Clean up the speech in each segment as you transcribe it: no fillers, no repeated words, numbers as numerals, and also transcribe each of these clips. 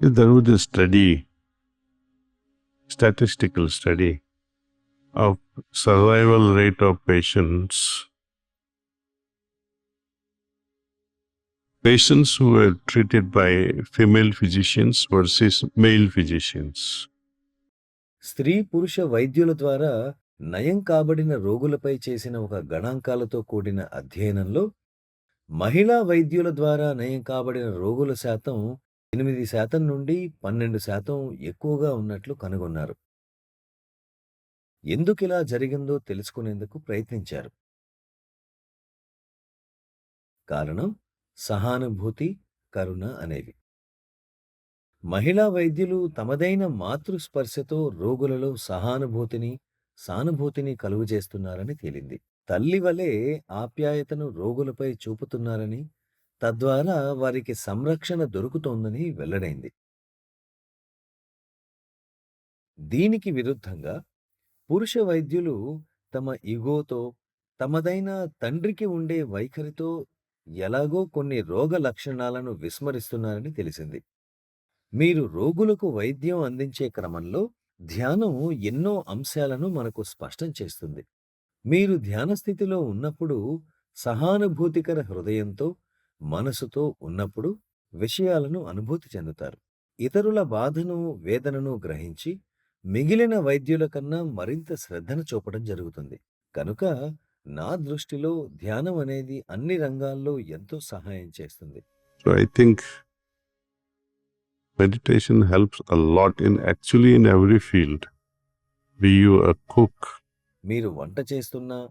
There was a statistical study of survival rate of patients who were treated by female physicians versus male physicians. స్త్రీ పురుష వైద్యుల ద్వారా నయం కాబడిన రోగులపై చేసిన ఒక గణాంకాలతో కూడిన అధ్యయనంలో మహిళా వైద్యుల ద్వారా నయం కాబడిన రోగుల శాతం 8% నుండి 12% ఎక్కువగా ఉన్నట్లు కనుగొన్నారు. ఎందుకిలా జరిగిందో తెలుసుకునేందుకు ప్రయత్నించారు. కారణం సహానుభూతి, కరుణ అనేవి. మహిళా వైద్యులు తమదైన మాతృస్పర్శతో రోగులలో సహానుభూతిని, సానుభూతిని కలుగజేస్తున్నారని తేలింది. తల్లి వలె ఆప్యాయతను రోగులపై చూపుతున్నారని, తద్వారా వారికి సంరక్షణ దొరుకుతోందని వెల్లడైంది. దీనికి విరుద్ధంగా పురుష వైద్యులు తమ ఇగోతో, తమదైన తండ్రికి ఉండే వైఖరితో ఎలాగో కొన్ని రోగ లక్షణాలను విస్మరిస్తున్నారని తెలిసింది. మీరు రోగులకు వైద్యం అందించే క్రమంలో ధ్యానం ఎన్నో అంశాలను మనకు స్పష్టం చేస్తుంది. మీరు ధ్యాన స్థితిలో ఉన్నప్పుడు, సహానుభూతికర హృదయంతో, మనసుతో ఉన్నప్పుడు విషయాలను అనుభూతి చెందుతారు. ఇతరుల బాధను, వేదనను గ్రహించి మిగిలిన వైద్యుల కన్నా మరింత శ్రద్ధను చూపడం జరుగుతుంది. కనుక నా దృష్టిలో ధ్యానం అనేది అన్ని రంగాల్లో ఎంతో సహాయం చేస్తుంది. So I think meditation helps a lot in every field. Be you a cook, మీరు వంట చేస్తున్నా,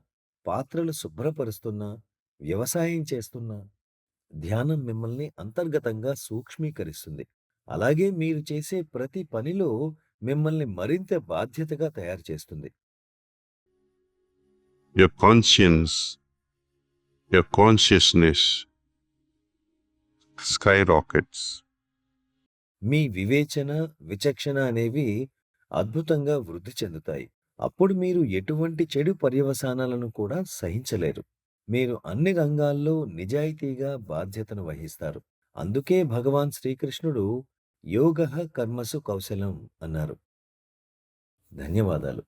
పాత్రలు శుభ్రపరుస్తున్నా, వ్యవసాయం చేస్తున్నా, ధ్యానం మిమ్మల్ని అంతర్గతంగా సూక్ష్మీకరిస్తుంది. అలాగే మీరు చేసే ప్రతి పనిలో మిమ్మల్ని మరింత బాధ్యతగా తయారు చేస్తుంది. your conscience, your consciousness skyrockets. మీ వివేచన, విచక్షణ అనేవి అద్భుతంగా వృద్ధి చెందుతాయి. అప్పుడు మీరు ఎటువంటి చెడు పర్యవసానాలను కూడా సహించలేరు. మీరు అన్ని రంగాల్లో నిజాయితీగా బాధ్యతను వహిస్తారు. అందుకే భగవాన్ శ్రీకృష్ణుడు యోగః కర్మసు కౌశలం అన్నారు. ధన్యవాదాలు.